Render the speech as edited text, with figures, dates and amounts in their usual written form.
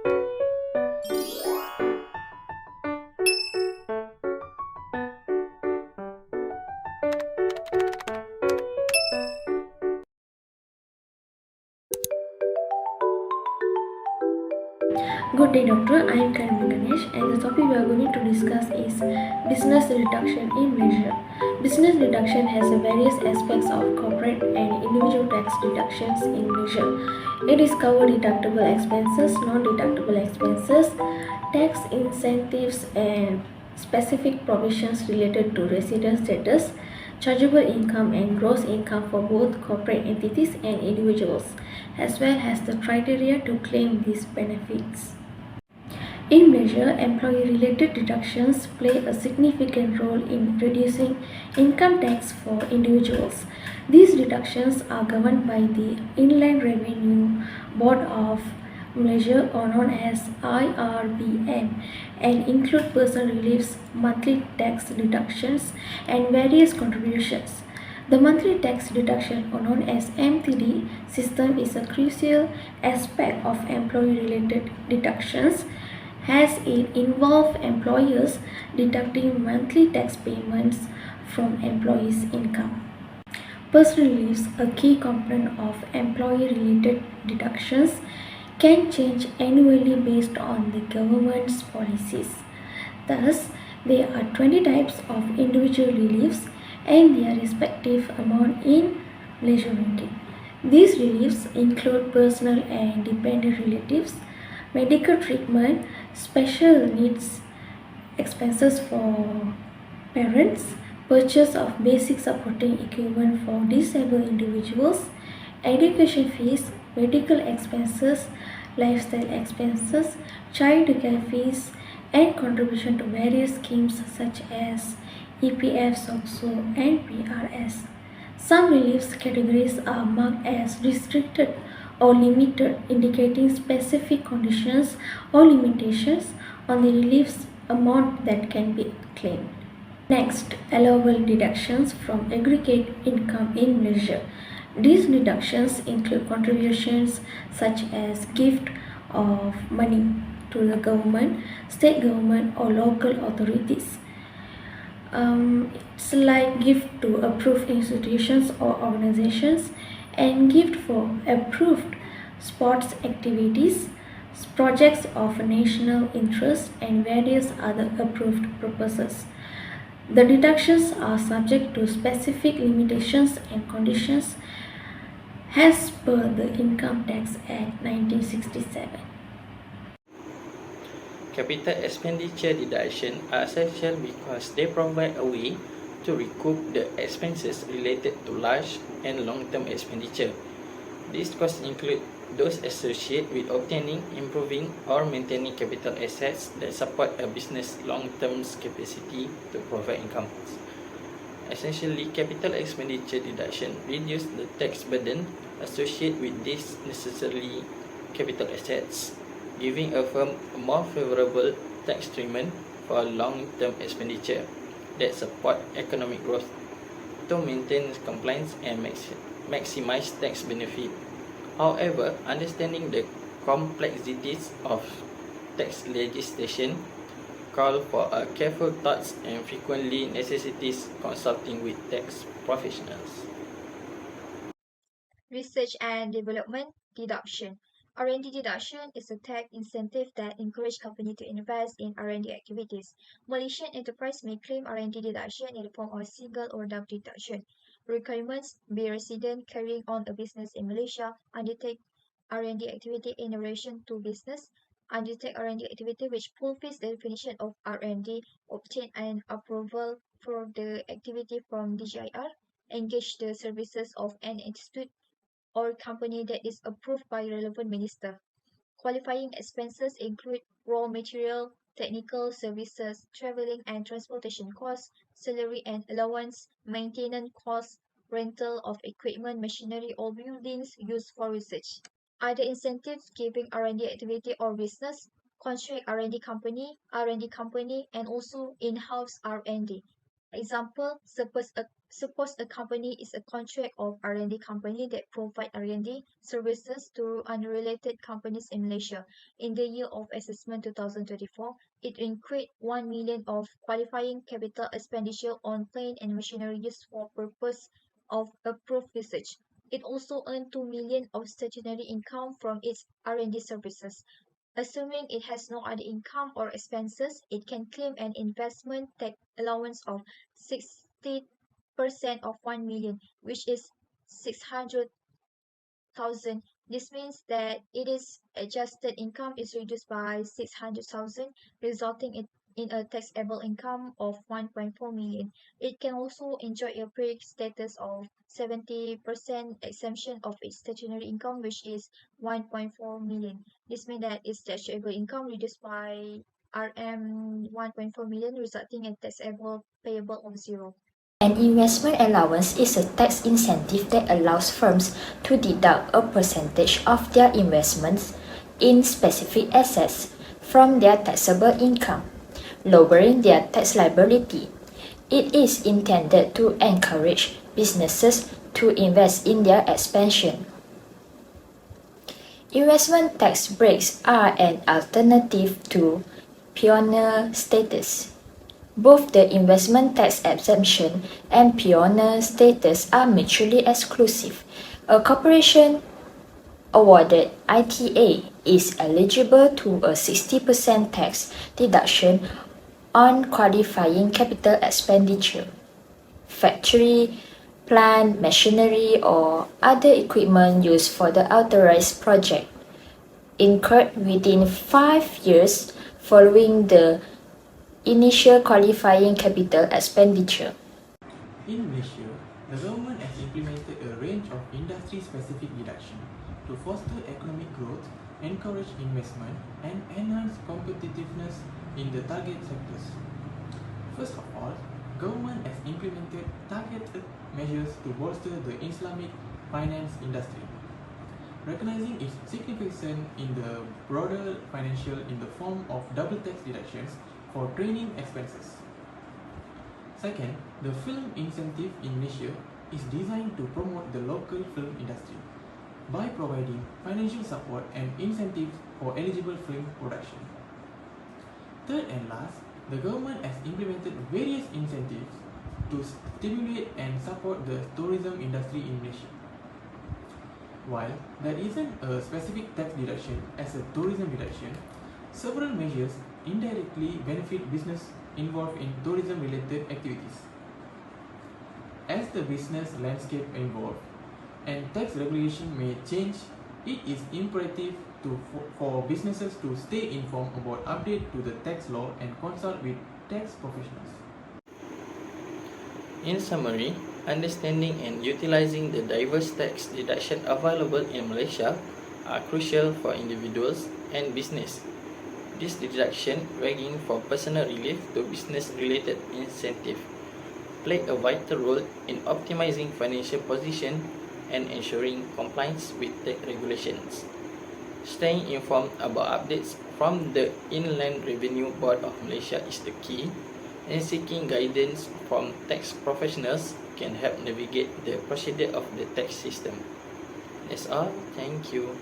Good day, doctor. I am Karima Ganesh, and the topic we are going to discuss is business reduction in Malaysia. Business reduction has various aspects of corporate and individual tax deductions in Malaysia. It is cover deductible expenses, non-deductible expenses, tax incentives, and specific provisions related to resident status, chargeable income, and gross income for both corporate entities and individuals, as well as the criteria to claim these benefits. In Malaysia, employee-related deductions play a significant role in reducing income tax for individuals. These deductions are governed by the Inland Revenue Board of Malaysia, or known as IRBM, and include personal reliefs, monthly tax deductions, and various contributions. The monthly tax deduction, or known as MTD system, is a crucial aspect of employee-related deductions, as it involves employers deducting monthly tax payments from employees' income. Personal leaves, a key component of employee-related deductions, can change annually based on the government's policies. Thus, there are 20 types of individual reliefs and their respective amount in Malaysia ringgit. These reliefs include personal and dependent relatives, medical treatment, special needs expenses for parents, purchase of basic supporting equipment for disabled individuals, education fees, medical expenses, lifestyle expenses, child care fees, and contribution to various schemes such as EPF, SOCSO, and PRS. Some reliefs categories are marked as restricted or limited, indicating specific conditions or limitations on the relief's amount that can be claimed. Next, allowable deductions from aggregate income in Malaysia. These deductions include contributions such as gift of money to the government, state government, or local authorities. It's like gift to approved institutions or organizations, and gift for approved sports activities, projects of national interest, and various other approved purposes. The deductions are subject to specific limitations and conditions as per the Income Tax Act 1967. Capital expenditure deduction are essential because they provide a way to recoup the expenses related to large and long-term expenditure. These costs include those associated with obtaining, improving, or maintaining capital assets that support a business' long-term capacity to provide income. Essentially, capital expenditure deduction reduce the tax burden associated with these necessary capital assets, giving a firm a more favorable tax treatment for long-term expenditure that support economic growth to maintain compliance and maximize tax benefit. However, understanding the complexities of tax legislation call for a careful thoughts and frequently necessitates consulting with tax professionals. Research and development deduction. R&D deduction is a tax incentive that encourages companies to invest in R&D activities. Malaysian enterprise may claim R&D deduction in the form of a single or double deduction. Requirements: be resident carrying on a business in Malaysia, undertake R&D activity in relation to business, undertake R&D activity which fulfills the definition of R&D, obtain an approval for the activity from DGIR, engage the services of an institute or company that is approved by relevant minister. Qualifying expenses include raw material, technical services, traveling and transportation costs, salary and allowance, maintenance costs, rental of equipment, machinery or buildings used for research. Other incentives giving R&D activity or business, contract R&D company, and also in-house R&D. Example, Suppose a company is a contract of R&D company that provide R&D services to unrelated companies in Malaysia. In the year of assessment 2024, it incurred 1 million of qualifying capital expenditure on plant and machinery used for purpose of approved research. It also earned 2 million of statutory income from its R&D services. Assuming it has no other income or expenses, it can claim an investment tax allowance of 60% of 1 million, which is 600,000. This means that its adjusted income is reduced by 600,000, resulting in a taxable income of 1.4 million. It can also enjoy a pre status of 70% exemption of its statutory income, which is 1.4 million. This means that its taxable income reduced by RM 1.4 million, resulting in taxable payable of zero. An investment allowance is a tax incentive that allows firms to deduct a percentage of their investments in specific assets from their taxable income, lowering their tax liability. It is intended to encourage businesses to invest in their expansion. Investment tax breaks are an alternative to pioneer status. Both the investment tax exemption and pioneer status are mutually exclusive. A corporation awarded ITA is eligible to a 60% tax deduction on qualifying capital expenditure. Factory, plant, machinery, or other equipment used for the authorized project incurred within 5 years following the initial qualifying capital expenditure. In Malaysia, the government has implemented a range of industry-specific deductions to foster economic growth, encourage investment, and enhance competitiveness in the target sectors. First of all, government has implemented targeted measures to bolster the Islamic finance industry, recognizing its significance in the broader financial in the form of double tax deductions for training expenses. Second, the film incentive in Malaysia is designed to promote the local film industry by providing financial support and incentives for eligible film production. Third and last, the government has implemented various incentives to stimulate and support the tourism industry in Malaysia. While there isn't a specific tax deduction as a tourism deduction, several measures indirectly benefit business involved in tourism-related activities. As the business landscape evolves and tax regulation may change, it is imperative for businesses to stay informed about updates to the tax law and consult with tax professionals. In summary, understanding and utilizing the diverse tax deduction available in Malaysia are crucial for individuals and business. This deduction, ranging from personal relief to business-related incentive, play a vital role in optimizing financial position and ensuring compliance with tax regulations. Staying informed about updates from the Inland Revenue Board of Malaysia is the key, and seeking guidance from tax professionals can help navigate the procedure of the tax system. That's all. Thank you.